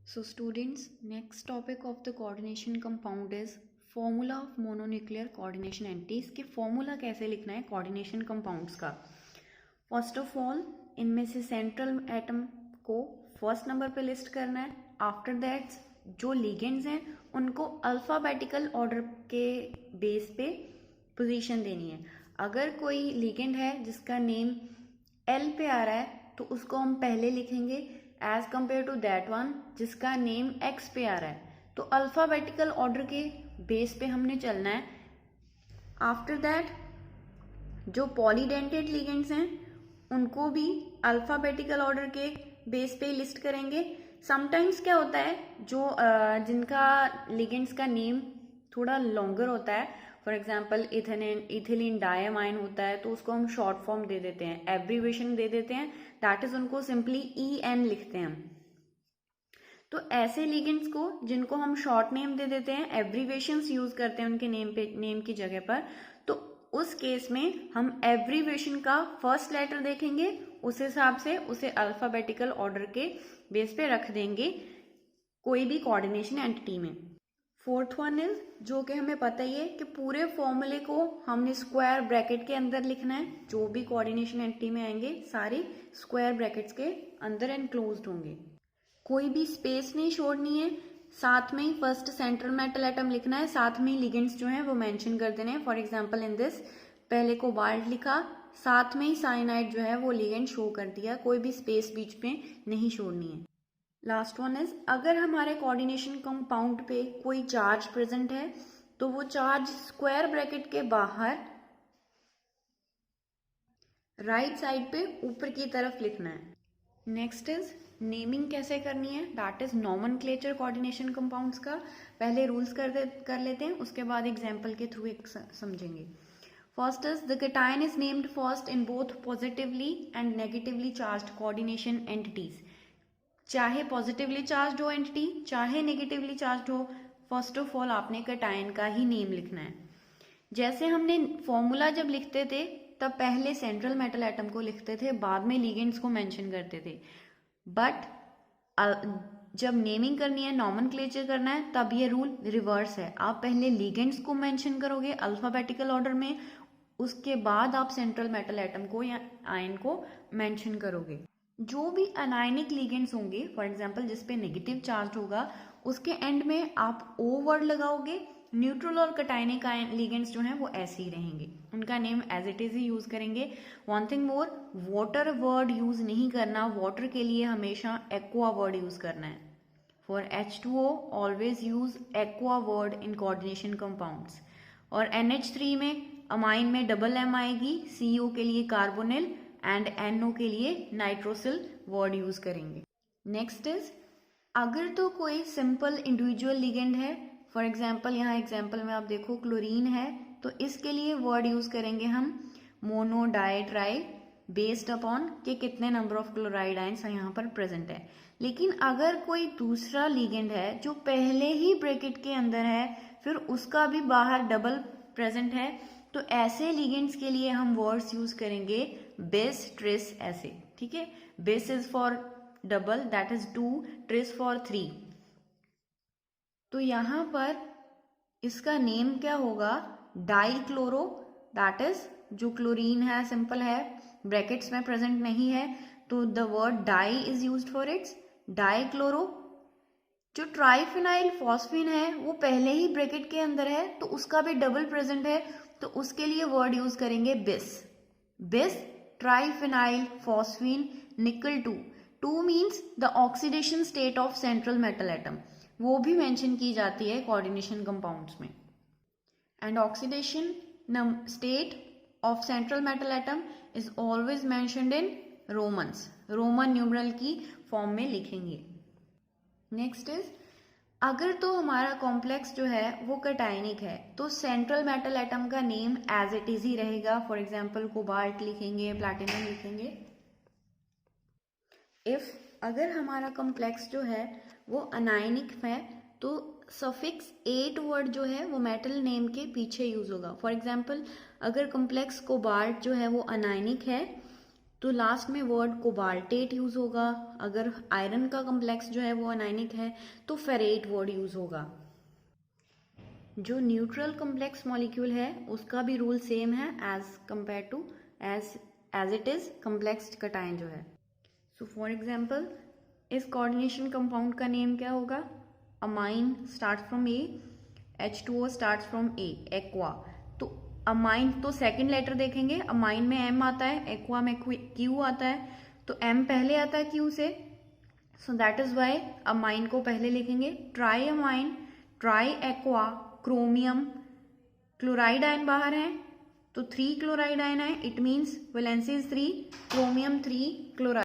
So students, next topic of the coordination compound is formula of mononuclear coordination entities कि formula कैसे लिखना है coordination compounds का. First of all, इनमें से central atom को first number पे list करना है. After that, जो ligands हैं उनको alphabetical order के base पे position देनी है. अगर कोई ligand है जिसका name L पे आ रहा है तो उसको हम पहले लिखेंगे as compare to that one जिसका नेम एक्स पे आ रहा है. तो अल्फाबेटिकल ऑर्डर के बेस पे हमने चलना है. आफ्टर दैट जो पॉलीडेंटेड लिगेंड्स हैं उनको भी अल्फाबेटिकल ऑर्डर के बेस पे लिस्ट करेंगे. समटाइम्स क्या होता है जो जिनका लिगेंड्स का नेम थोड़ा लॉन्गर होता है, फॉर एग्जाम्पल इथिलीन डायमाइन होता है तो उसको हम शॉर्ट फॉर्म दे देते हैं, एब्रीवेशन दे देते हैं, दैट इज उनको सिंपली EN लिखते हैं हम. तो ऐसे लिगेंड्स को जिनको हम शॉर्ट नेम दे देते हैं, एब्रीवेशंस यूज करते हैं उनके नेम की जगह पर, तो उस केस में हम एब्रीवेशन का फर्स्ट लेटर देखेंगे, उस हिसाब से उसे अल्फाबेटिकल ऑर्डर के बेस पे रख देंगे कोई भी कोऑर्डिनेशन एंटिटी में. फोर्थ वन इज जो कि हमें पता ही है कि पूरे फॉर्मूले को हमने स्क्वायर ब्रैकेट के अंदर लिखना है. जो भी कोऑर्डिनेशन एंटिटी में आएंगे सारे स्क्वायर ब्रैकेट्स के अंदर एनक्लोज्ड होंगे, कोई भी स्पेस नहीं छोड़नी है. साथ में ही फर्स्ट सेंट्रल मेटल एटम लिखना है, साथ में ही लिगेंड्स जो हैं वो मेंशन कर देने हैं. फॉर एग्जांपल इन दिस पहले कोबाल्ट लिखा, साथ में ही साइनाइड जो है वो लिगेंड शो कर दिया, कोई भी स्पेस बीच में नहीं छोड़नी है. लास्ट वन इज अगर हमारे कोऑर्डिनेशन कंपाउंड पे कोई चार्ज प्रेजेंट है तो वो चार्ज स्क्वायर ब्रैकेट के बाहर राइट साइड पे ऊपर की तरफ लिखना है. नेक्स्ट इज नेमिंग कैसे करनी है, that is nomenclature coordination compounds का. पहले रूल्स कर लेते हैं, उसके बाद एग्जाम्पल के थ्रू एक समझेंगे. First is the cation is named first in both positively and negatively charged coordination entities. चाहे पॉजिटिवली चार्ज हो एंटिटी, चाहे नेगेटिवली चार्ज हो, फर्स्ट ऑफ ऑल आपने कैटायन का ही नेम लिखना है. जैसे हमने फॉर्मूला जब लिखते थे तब पहले सेंट्रल मेटल एटम को लिखते थे, बाद में लिगेंड्स को मेंशन करते थे. बट जब नेमिंग करनी है, नॉमेनक्लेचर करना है, तब ये रूल रिवर्स है. आप पहले लिगेंड्स को मेंशन करोगे अल्फाबेटिकल ऑर्डर में, उसके बाद आप सेंट्रल मेटल एटम को या आयन को मेंशन करोगे. जो भी अनायनिक लिगेंड्स होंगे, फॉर एग्जाम्पल जिसपे नेगेटिव चार्ज होगा, उसके एंड में आप O वर्ड लगाओगे. न्यूट्रल और कैटायनिक लिगेंड्स जो हैं वो ऐसे ही रहेंगे, उनका नेम एज इट इज ही यूज करेंगे. One thing more, water word use नहीं करना, वाटर के लिए हमेशा एक्वा वर्ड यूज करना है. For H2O always use aqua word in coordination compounds. और NH3 में अमाइन में डबल M आएगी, CO के लिए कार्बोनिल एंड NO के लिए नाइट्रोसिल वर्ड यूज करेंगे. नेक्स्ट इज अगर तो कोई सिंपल इंडिविजुअल लिगेंड है, फॉर एग्जाम्पल यहाँ एग्जाम्पल में आप देखो क्लोरीन है, तो इसके लिए वर्ड यूज करेंगे हम mono di tri based upon कि कितने नंबर ऑफ क्लोराइड आयंस यहाँ पर प्रेजेंट है. लेकिन अगर कोई दूसरा लिगेंड है जो पहले ही ब्रैकेट के अंदर है, फिर उसका भी बाहर डबल प्रेजेंट है, तो ऐसे लिगेंड्स के लिए हम वर्ड्स यूज करेंगे बिस ट्रिस ऐसे. ठीक है, bis is for double, that is 2, tris for 3. तो यहां पर इसका नेम क्या होगा, डाई क्लोरो, दैट इज जो क्लोरीन है सिंपल है, ब्रैकेट्स में प्रेजेंट नहीं है, तो the word di is used for its di chloro. जो ट्राइफिनाइल फॉस्फीन है वो पहले ही ब्रैकेट के अंदर है, तो उसका भी डबल प्रेजेंट है, तो उसके लिए वर्ड यूज करेंगे बिस. बिस ट्राइफिनाइल फॉस्फीन निकल 2. 2 means the oxidation state of central metal atom, वो भी मेंशन की जाती है कोऑर्डिनेशन कंपाउंड्स में. And oxidation state of central metal atom is always mentioned in Romans, Roman numeral की फॉर्म में लिखेंगे. नेक्स्ट इज अगर तो हमारा कॉम्प्लेक्स जो है वो कैटायनिक है, तो सेंट्रल मेटल एटम का नेम एज इट इज ही रहेगा. फॉर एग्जाम्पल कोबाल्ट लिखेंगे, प्लैटिनम लिखेंगे. इफ अगर हमारा कॉम्प्लेक्स जो है वो अनायनिक है, तो सफिक्स 8 वर्ड जो है वो मेटल नेम के पीछे यूज होगा. फॉर एग्जाम्पल अगर कॉम्प्लेक्स कोबाल्ट जो है वो अनायनिक है, तो लास्ट में वर्ड कोबाल्टेट यूज होगा। अगर आयरन का कॉम्प्लेक्स जो है वो अनायनिक है तो फेरेट वर्ड यूज होगा। जो न्यूट्रल कॉम्प्लेक्स मॉलिक्यूल है उसका भी रूल सेम है as compare to as it is complex cation जो है। सो फॉर एग्जाम्पल इस कोऑर्डिनेशन कंपाउंड का नेम क्या होगा? Amine start from A, H2O start from A, aqua. तो अमाइन तो सेकंड लेटर देखेंगे, अमाइन में M आता है, एक्वा में Q आता है, तो M पहले आता है Q से, so that is Y amine को पहले लिखेंगे। Tri amine, tri aqua, chromium, chloride ion बाहर है तो 3 क्लोराइड आयन है, it means valency is 3, chromium 3 chloride.